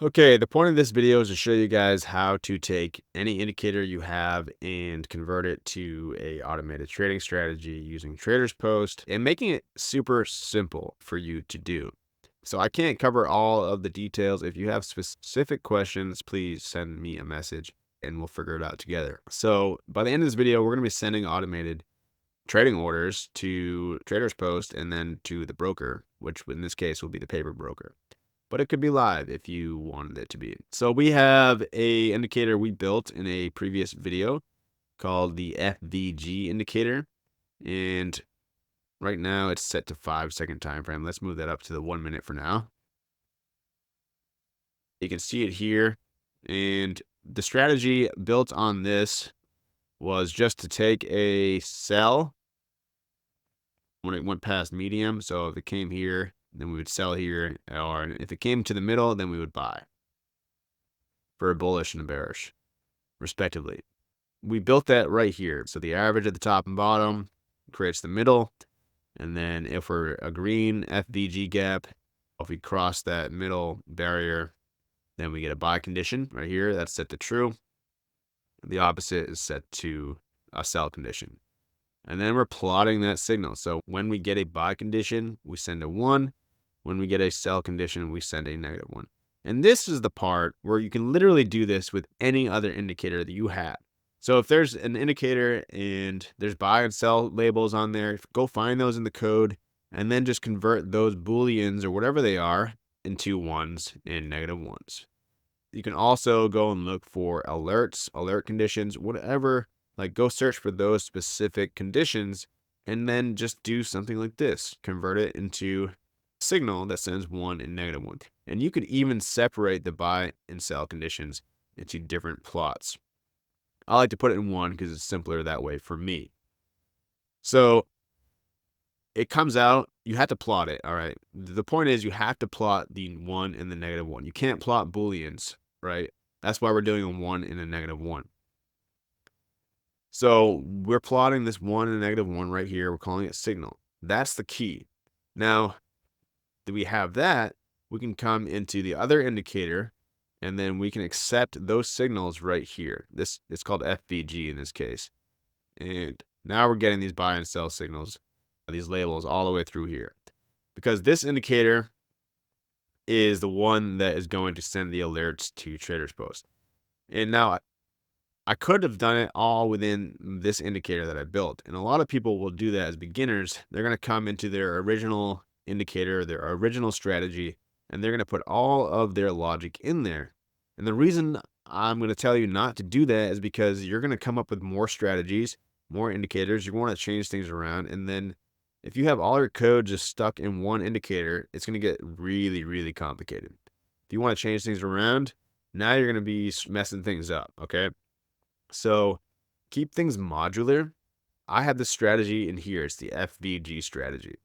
Okay, the point of this video is to show you guys how to take any indicator you have and convert it to a automated trading strategy using TradersPost and making it super simple for you to do. So I can't cover all of the details. If you have specific questions, please send me a message and we'll figure it out together. So by the end of this video, we're going to be sending automated trading orders to TradersPost and then to the broker, which in this case will be the paper broker. But it could be live if you wanted it to be. So we have a indicator we built in a previous video called the FVG indicator. And right now it's set to 5-second time frame. Let's move that up to the 1 minute for now. You can see it here. And the strategy built on this was just to take a sell when it went past medium. So if it came here, then we would sell here, or if it came to the middle, then we would buy for a bullish and a bearish, respectively. We built that right here. So the average at the top and bottom creates the middle. And then if we're a green FVG gap, if we cross that middle barrier, then we get a buy condition right here. That's set to true. The opposite is set to a sell condition. And then we're plotting that signal. So when we get a buy condition, we send a 1. When we get a sell condition, we send a -1. And this is the part where you can literally do this with any other indicator that you have. So if there's an indicator and there's buy and sell labels on there, go find those in the code and then just convert those booleans or whatever they are into ones and -1s. You can also go and look for alerts, alert conditions, whatever. Like, go search for those specific conditions and then just do something like this. Convert it into a signal that sends 1 and -1. And you could even separate the buy and sell conditions into different plots. I like to put it in one because it's simpler that way for me. So it comes out, you have to plot it, all right? The point is you have to plot the 1 and the -1. You can't plot booleans, right? That's why we're doing a 1 and a -1. So we're plotting this 1 and a -1 right here. We're calling it signal. That's the key. Now that we have that, we can come into the other indicator and then we can accept those signals right here. This it's called FVG in this case. And now we're getting these buy and sell signals, these labels all the way through here. Because this indicator is the one that is going to send the alerts to TradersPost. And now I could have done it all within this indicator that I built. And a lot of people will do that as beginners. They're going to come into their original indicator, their original strategy, and they're going to put all of their logic in there. And the reason I'm going to tell you not to do that is because you're going to come up with more strategies, more indicators. You want to change things around. And then if you have all your code just stuck in one indicator, it's going to get really, really complicated. If you want to change things around, now you're going to be messing things up, okay? So keep things modular. I have this strategy in here. It's the FVG strategy.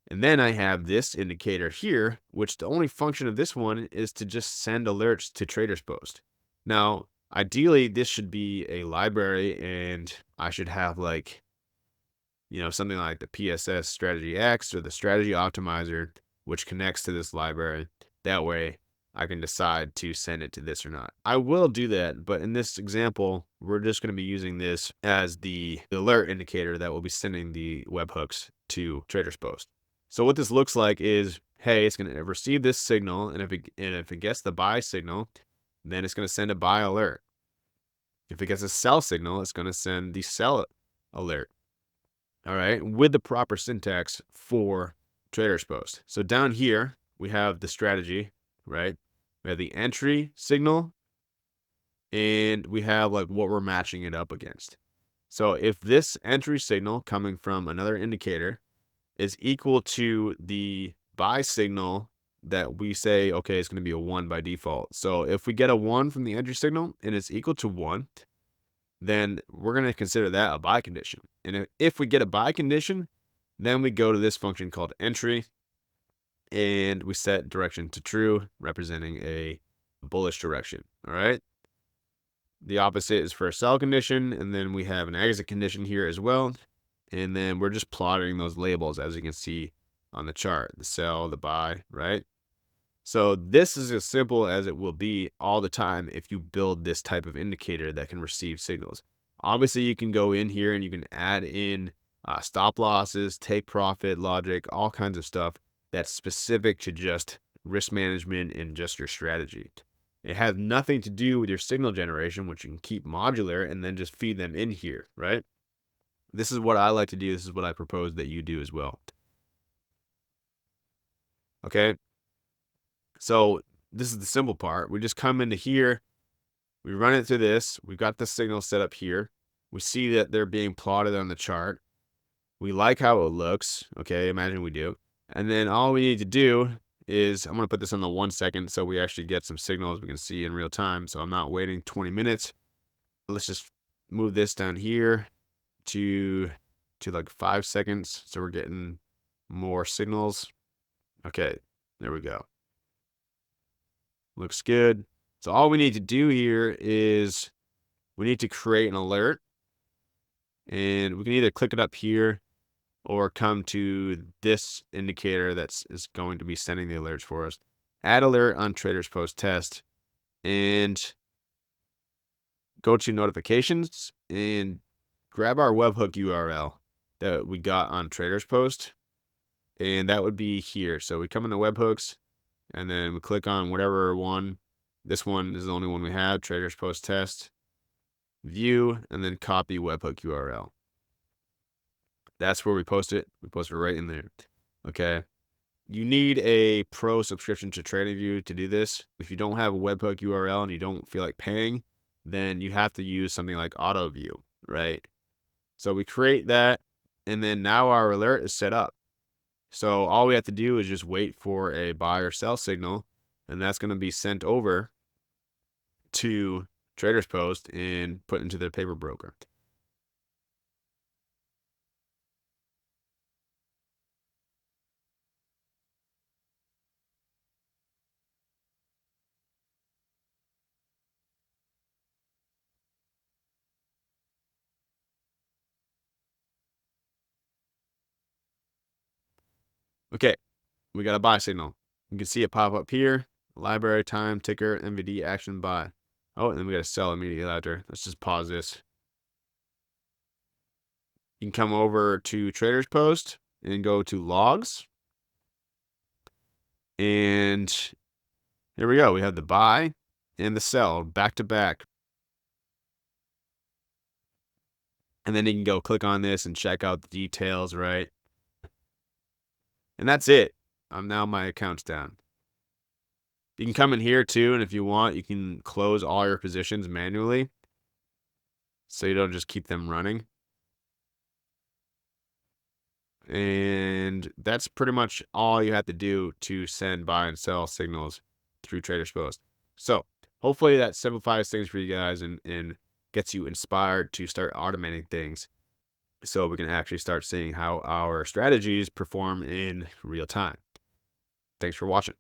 And then I have this indicator here, which the only function of this one is to just send alerts to TradersPost. Now, ideally, this should be a library and I should have like, something like the PSS strategy X or the strategy optimizer, which connects to this library. That way I can decide to send it to this or not. I will do that, but in this example, we're just going to be using this as the alert indicator that will be sending the webhooks to TradersPost. So what this looks like is, hey, it's going to receive this signal, and if it gets the buy signal, then it's going to send a buy alert. If it gets a sell signal, it's going to send the sell alert. All right, with the proper syntax for TradersPost. So down here, we have the strategy, right? We have the entry signal, and we have like what we're matching it up against. So if this entry signal coming from another indicator is equal to the buy signal that we say, okay, it's going to be a 1 by default. So if we get a 1 from the entry signal and it's equal to 1, then we're going to consider that a buy condition. And if we get a buy condition, then we go to this function called entry, and we set direction to true, representing a bullish direction. All right. The opposite is for a sell condition, and then we have an exit condition here as well. And then we're just plotting those labels, as you can see on the chart, the sell, the buy, right? So this is as simple as it will be all the time if you build this type of indicator that can receive signals. Obviously, you can go in here and you can add in stop losses, take profit logic, all kinds of stuff that's specific to just risk management and just your strategy. It has nothing to do with your signal generation, which you can keep modular and then just feed them in here, right? This is what I like to do. This is what I propose that you do as well. Okay. So this is the simple part. We just come into here, we run it through this. We've got the signal set up here. We see that they're being plotted on the chart. We like how it looks. Okay, imagine we do. And then all we need to do is, I'm going to put this on the 1 second so we actually get some signals we can see in real time. So I'm not waiting 20 minutes. Let's just move this down here to like 5 seconds. So we're getting more signals. Okay, there we go. Looks good. So all we need to do here is we need to create an alert. And we can either click it up here or come to this indicator is going to be sending the alerts for us. Add alert on TradersPost test and go to notifications and grab our webhook URL that we got on TradersPost. And that would be here. So we come into webhooks and then we click on whatever one. This one is the only one we have, TradersPost test, view, and then copy webhook URL. That's where we post it. We post it right in there. Okay. You need a pro subscription to TradingView to do this. If you don't have a webhook URL and you don't feel like paying, then you have to use something like AutoView, right? So we create that, and then now our alert is set up. So all we have to do is just wait for a buy or sell signal, and that's going to be sent over to TradersPost and put into the paper broker. Okay, we got a buy signal. You can see it pop up here. Library, time, ticker, MVD, action, buy. Oh, and then we got to sell immediately after. Let's just pause this. You can come over to TradersPost and go to logs. And here we go. We have the buy and the sell back to back. And then you can go click on this and check out the details, right? And that's it. Now my account's down. You can come in here too, and if you want, you can close all your positions manually so you don't just keep them running. And that's pretty much all you have to do to send buy and sell signals through TradersPost. So hopefully that simplifies things for you guys and gets you inspired to start automating things so we can actually start seeing how our strategies perform in real time. Thanks for watching.